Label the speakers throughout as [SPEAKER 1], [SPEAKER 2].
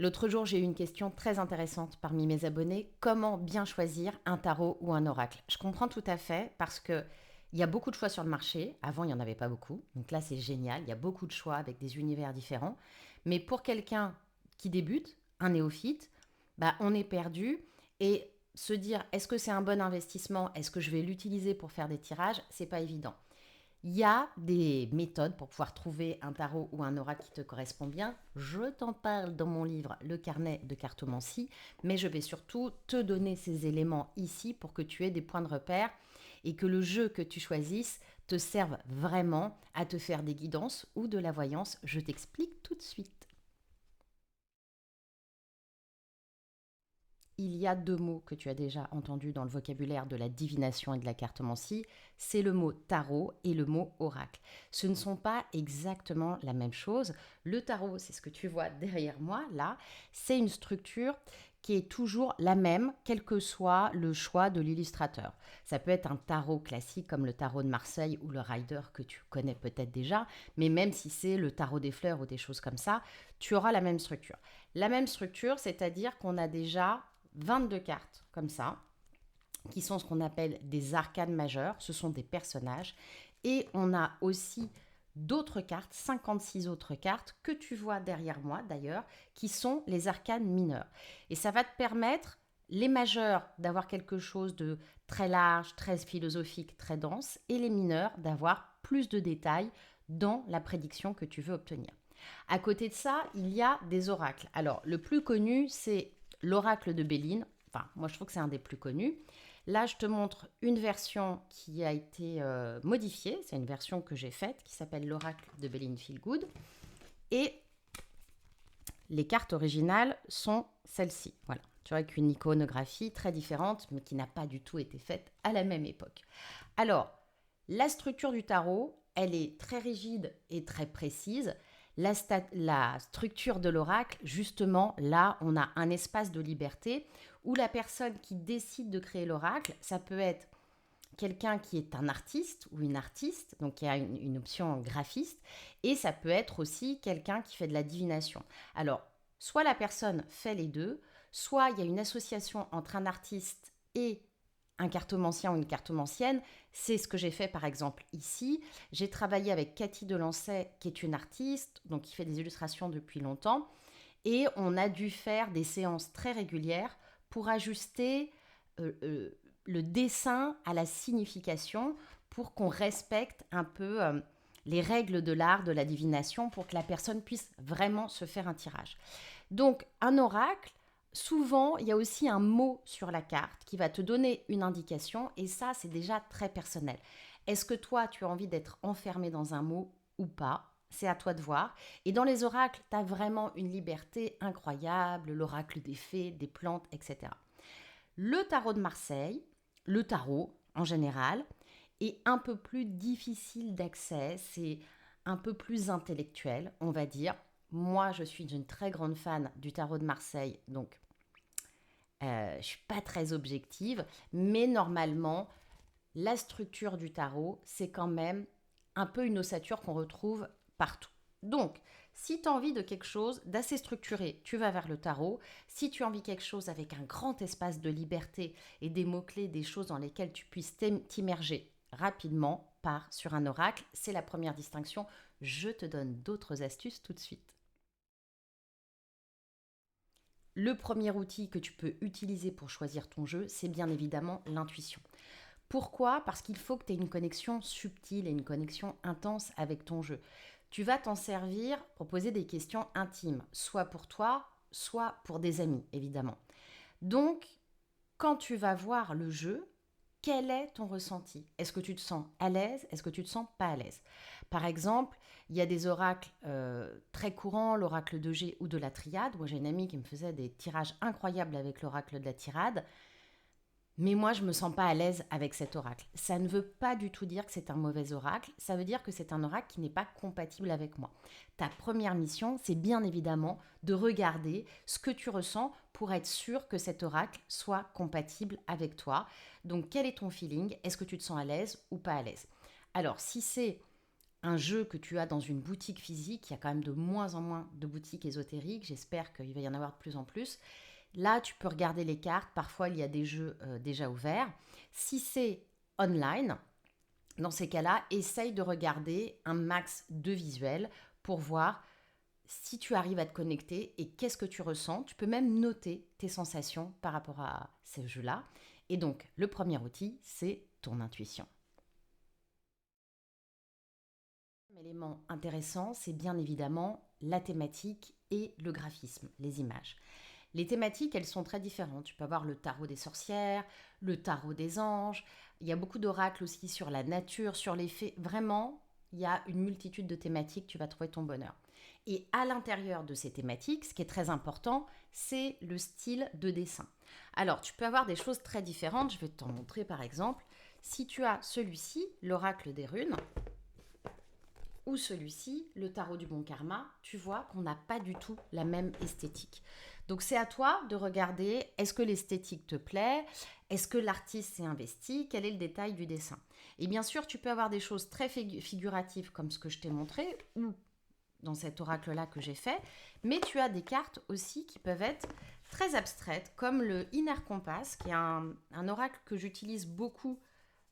[SPEAKER 1] L'autre jour, j'ai eu une question très intéressante parmi mes abonnés. Comment bien choisir un tarot ou un oracle? Je comprends tout à fait parce que il y a beaucoup de choix sur le marché. Avant, il n'y en avait pas beaucoup. Donc là, c'est génial. Il y a beaucoup de choix avec des univers différents. Mais pour quelqu'un qui débute, un néophyte, bah, on est perdu. Et se dire, est-ce que c'est un bon investissement? Est-ce que je vais l'utiliser pour faire des tirages? C'est pas évident. Il y a des méthodes pour pouvoir trouver un tarot ou un oracle qui te correspond bien. Je t'en parle dans mon livre Le carnet de cartomancie, mais je vais surtout te donner ces éléments ici pour que tu aies des points de repère et que le jeu que tu choisisses te serve vraiment à te faire des guidances ou de la voyance. Je t'explique tout de suite. Il y a deux mots que tu as déjà entendus dans le vocabulaire de la divination et de la cartomancie, c'est le mot tarot et le mot oracle. Ce ne sont pas exactement la même chose. Le tarot, c'est ce que tu vois derrière moi, là, c'est une structure qui est toujours la même, quel que soit le choix de l'illustrateur. Ça peut être un tarot classique comme le tarot de Marseille ou le Rider que tu connais peut-être déjà, mais même si c'est le tarot des fleurs ou des choses comme ça, tu auras la même structure. La même structure, c'est-à-dire qu'on a déjà 22 cartes comme ça, qui sont ce qu'on appelle des arcanes majeures, ce sont des personnages. Et on a aussi d'autres cartes, 56 autres cartes, que tu vois derrière moi d'ailleurs, qui sont les arcanes mineures. Et ça va te permettre, les majeurs, d'avoir quelque chose de très large, très philosophique, très dense, et les mineurs, d'avoir plus de détails dans la prédiction que tu veux obtenir. À côté de ça, il y a des oracles. Alors, le plus connu, c'est l'oracle de Béline. Enfin, moi, je trouve que c'est un des plus connus. Là, je te montre une version qui a été modifiée. C'est une version que j'ai faite qui s'appelle l'oracle de Béline Feelgood. Et les cartes originales sont celles-ci. Voilà. Tu vois, avec une iconographie très différente, mais qui n'a pas du tout été faite à la même époque. Alors, la structure du tarot, elle est très rigide et très précise. La structure de l'oracle, justement, là, on a un espace de liberté où la personne qui décide de créer l'oracle, ça peut être quelqu'un qui est un artiste ou une artiste, donc il y a une option graphiste, et ça peut être aussi quelqu'un qui fait de la divination. Alors, soit la personne fait les deux, soit il y a une association entre un artiste et un cartomancien ou une cartomancienne. C'est ce que j'ai fait par exemple ici. J'ai travaillé avec Cathy Delancey, qui est une artiste, donc qui fait des illustrations depuis longtemps, et on a dû faire des séances très régulières pour ajuster le dessin à la signification pour qu'on respecte un peu les règles de l'art, de la divination, pour que la personne puisse vraiment se faire un tirage. Donc, un oracle, souvent, il y a aussi un mot sur la carte qui va te donner une indication, et ça, c'est déjà très personnel. Est-ce que toi, tu as envie d'être enfermé dans un mot ou pas? C'est à toi de voir. Et dans les oracles, tu as vraiment une liberté incroyable, l'oracle des fées, des plantes, etc. Le tarot de Marseille, le tarot en général, est un peu plus difficile d'accès, c'est un peu plus intellectuel, on va dire. Moi, je suis une très grande fan du tarot de Marseille, donc je ne suis pas très objective, mais normalement, la structure du tarot, c'est quand même un peu une ossature qu'on retrouve partout. Donc, si tu as envie de quelque chose d'assez structuré, tu vas vers le tarot. Si tu as envie de quelque chose avec un grand espace de liberté et des mots-clés, des choses dans lesquelles tu puisses t'immerger rapidement, pars sur un oracle. C'est la première distinction. Je te donne d'autres astuces tout de suite. Le premier outil que tu peux utiliser pour choisir ton jeu, c'est bien évidemment l'intuition. Pourquoi? Parce qu'il faut que tu aies une connexion subtile et une connexion intense avec ton jeu. Tu vas t'en servir pour poser des questions intimes, soit pour toi, soit pour des amis, évidemment. Donc, quand tu vas voir le jeu, quel est ton ressenti? Est-ce que tu te sens à l'aise? Est-ce que tu te sens pas à l'aise? Par exemple, il y a des oracles très courants, l'oracle de G ou de la triade. Moi, j'ai une amie qui me faisait des tirages incroyables avec l'oracle de la tirade. Mais moi, je ne me sens pas à l'aise avec cet oracle. Ça ne veut pas du tout dire que c'est un mauvais oracle, ça veut dire que c'est un oracle qui n'est pas compatible avec moi. Ta première mission, c'est bien évidemment de regarder ce que tu ressens pour être sûr que cet oracle soit compatible avec toi. Donc, quel est ton feeling? Est-ce que tu te sens à l'aise ou pas à l'aise? Alors, si c'est un jeu que tu as dans une boutique physique, il y a quand même de moins en moins de boutiques ésotériques, j'espère qu'il va y en avoir de plus en plus. Là, tu peux regarder les cartes, parfois il y a des jeux déjà ouverts. Si c'est online, dans ces cas-là, essaye de regarder un max de visuels pour voir si tu arrives à te connecter et qu'est-ce que tu ressens. Tu peux même noter tes sensations par rapport à ces jeux-là. Et donc, le premier outil, c'est ton intuition. Un élément intéressant, c'est bien évidemment la thématique et le graphisme, les images. Les thématiques, elles sont très différentes. Tu peux avoir le tarot des sorcières, le tarot des anges. Il y a beaucoup d'oracles aussi sur la nature, sur les fées. Vraiment, il y a une multitude de thématiques, tu vas trouver ton bonheur. Et à l'intérieur de ces thématiques, ce qui est très important, c'est le style de dessin. Alors, tu peux avoir des choses très différentes. Je vais t'en montrer par exemple. Si tu as celui-ci, l'oracle des runes, ou celui-ci, le tarot du bon karma, tu vois qu'on n'a pas du tout la même esthétique. Donc c'est à toi de regarder, est-ce que l'esthétique te plaît? Est-ce que l'artiste s'est investi? Quel est le détail du dessin? Et bien sûr, tu peux avoir des choses très figuratives comme ce que je t'ai montré, ou dans cet oracle-là que j'ai fait, mais tu as des cartes aussi qui peuvent être très abstraites, comme le Inner Compass, qui est un oracle que j'utilise beaucoup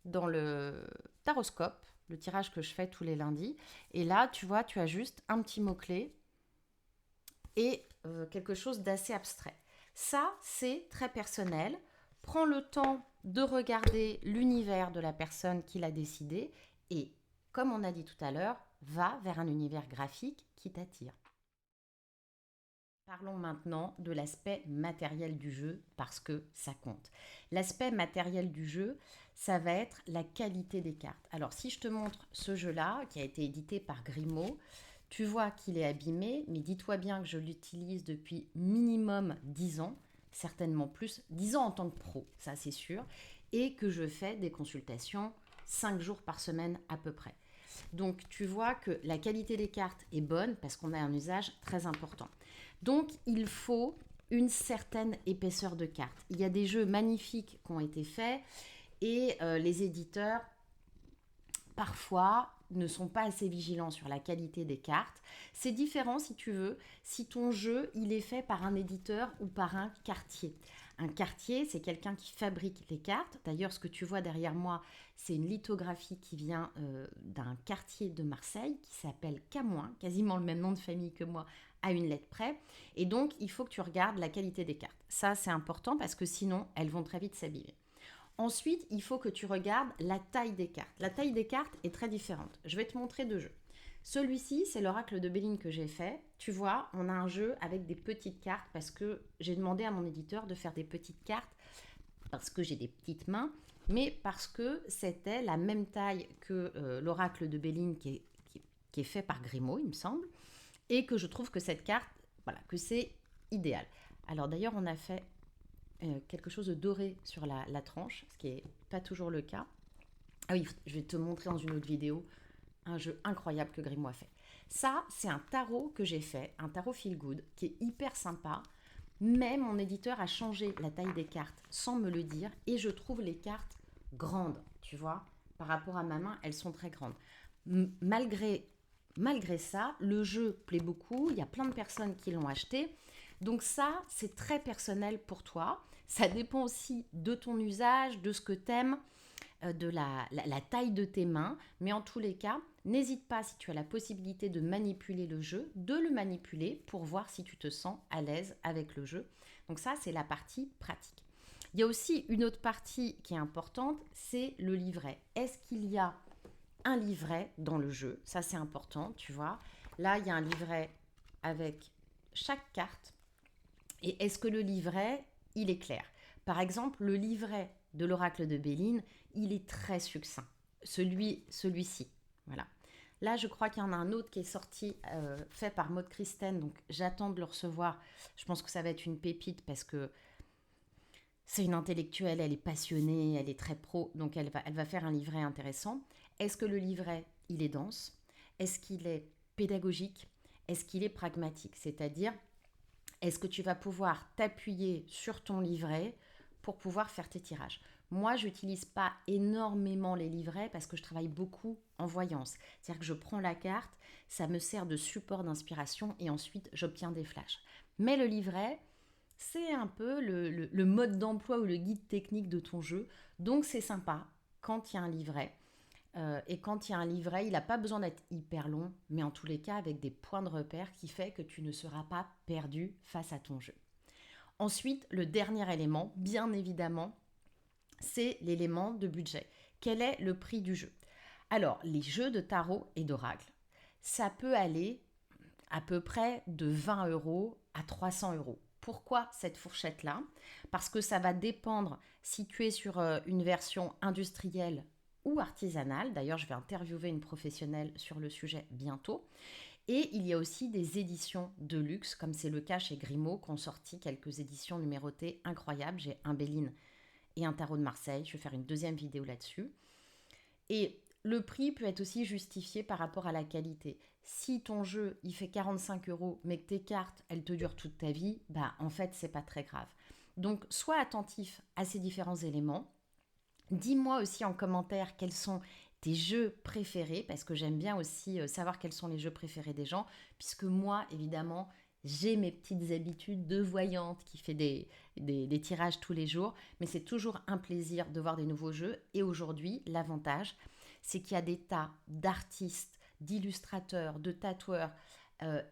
[SPEAKER 1] dans le taroscope, le tirage que je fais tous les lundis. Et là, tu vois, tu as juste un petit mot-clé et quelque chose d'assez abstrait. Ça, c'est très personnel. Prends le temps de regarder l'univers de la personne qui l'a décidé et, comme on a dit tout à l'heure, va vers un univers graphique qui t'attire. Parlons maintenant de l'aspect matériel du jeu parce que ça compte. L'aspect matériel du jeu, ça va être la qualité des cartes. Alors si je te montre ce jeu-là qui a été édité par Grimaud, tu vois qu'il est abîmé, mais dis-toi bien que je l'utilise depuis minimum 10 ans, certainement plus, 10 ans en tant que pro, ça c'est sûr, et que je fais des consultations 5 jours par semaine à peu près. Donc tu vois que la qualité des cartes est bonne parce qu'on a un usage très important. Donc il faut une certaine épaisseur de cartes. Il y a des jeux magnifiques qui ont été faits et les éditeurs parfois ne sont pas assez vigilants sur la qualité des cartes. C'est différent si tu veux, si ton jeu il est fait par un éditeur ou par un cartier. Un cartier, c'est quelqu'un qui fabrique les cartes. D'ailleurs, ce que tu vois derrière moi, c'est une lithographie qui vient d'un quartier de Marseille qui s'appelle Camoin, quasiment le même nom de famille que moi, à une lettre près. Et donc, il faut que tu regardes la qualité des cartes. Ça, c'est important parce que sinon, elles vont très vite s'abîmer. Ensuite, il faut que tu regardes la taille des cartes. La taille des cartes est très différente. Je vais te montrer deux jeux. Celui-ci, c'est l'oracle de Béline que j'ai fait. Tu vois, on a un jeu avec des petites cartes parce que j'ai demandé à mon éditeur de faire des petites cartes parce que j'ai des petites mains, mais parce que c'était la même taille que l'oracle de Béline qui est fait par Grimaud, il me semble, et que je trouve que cette carte, voilà, que c'est idéal. Alors d'ailleurs, on a fait quelque chose de doré sur la tranche, ce qui n'est pas toujours le cas. Ah oui, je vais te montrer dans une autre vidéo un jeu incroyable que Grimaud a fait. Ça, c'est un tarot que j'ai fait, un tarot feel good, qui est hyper sympa, mais mon éditeur a changé la taille des cartes sans me le dire, et je trouve les cartes grandes, tu vois, par rapport à ma main, elles sont très grandes. Malgré ça, le jeu plaît beaucoup, il y a plein de personnes qui l'ont acheté, donc ça, c'est très personnel pour toi. Ça dépend aussi de ton usage, de ce que t'aimes, de la taille de tes mains. Mais en tous les cas, n'hésite pas, si tu as la possibilité de manipuler le jeu, de le manipuler pour voir si tu te sens à l'aise avec le jeu. Donc ça, c'est la partie pratique. Il y a aussi une autre partie qui est importante, c'est le livret. Est-ce qu'il y a un livret dans le jeu? Ça, c'est important, tu vois. Là, il y a un livret avec chaque carte. Et est-ce que le livret, il est clair? Par exemple, le livret de l'oracle de Béline, il est très succinct. Celui-ci, voilà. Là, je crois qu'il y en a un autre qui est sorti, fait par Maud Christen, donc j'attends de le recevoir. Je pense que ça va être une pépite parce que c'est une intellectuelle, elle est passionnée, elle est très pro, donc elle va faire un livret intéressant. Est-ce que le livret, il est dense? Est-ce qu'il est pédagogique? Est-ce qu'il est pragmatique? C'est-à-dire, est-ce que tu vas pouvoir t'appuyer sur ton livret pour pouvoir faire tes tirages. Moi, je n'utilise pas énormément les livrets parce que je travaille beaucoup en voyance. C'est-à-dire que je prends la carte, ça me sert de support d'inspiration et ensuite j'obtiens des flashs. Mais le livret, c'est un peu le mode d'emploi ou le guide technique de ton jeu. Donc c'est sympa quand il y a un livret. Et quand il y a un livret, il n'a pas besoin d'être hyper long, mais en tous les cas avec des points de repère qui fait que tu ne seras pas perdu face à ton jeu. Ensuite, le dernier élément, bien évidemment, c'est l'élément de budget. Quel est le prix du jeu? Alors, les jeux de tarot et d'oracle, ça peut aller à peu près de 20 euros à 300 euros. Pourquoi cette fourchette-là? Parce que ça va dépendre si tu es sur une version industrielle ou artisanale. D'ailleurs, je vais interviewer une professionnelle sur le sujet bientôt. Et il y a aussi des éditions de luxe, comme c'est le cas chez Grimaud, qui ont sorti quelques éditions numérotées incroyables. J'ai un Béline et un tarot de Marseille. Je vais faire une deuxième vidéo là-dessus. Et le prix peut être aussi justifié par rapport à la qualité. Si ton jeu, il fait 45 euros, mais que tes cartes, elles te durent toute ta vie, bah en fait, c'est pas très grave. Donc, sois attentif à ces différents éléments. Dis-moi aussi en commentaire quels sont tes jeux préférés, parce que j'aime bien aussi savoir quels sont les jeux préférés des gens, puisque moi, évidemment, j'ai mes petites habitudes de voyante qui fait des tirages tous les jours, mais c'est toujours un plaisir de voir des nouveaux jeux. Et aujourd'hui, l'avantage, c'est qu'il y a des tas d'artistes, d'illustrateurs, de tatoueurs euh,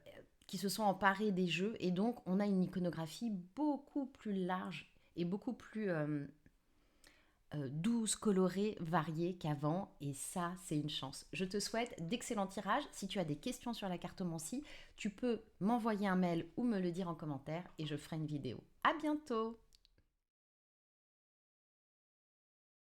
[SPEAKER 1] qui se sont emparés des jeux, et donc on a une iconographie beaucoup plus large et beaucoup plus douce, colorée, variée qu'avant, et ça, c'est une chance. Je te souhaite d'excellents tirages. Si tu as des questions sur la cartomancie, tu peux m'envoyer un mail ou me le dire en commentaire et je ferai une vidéo. À bientôt!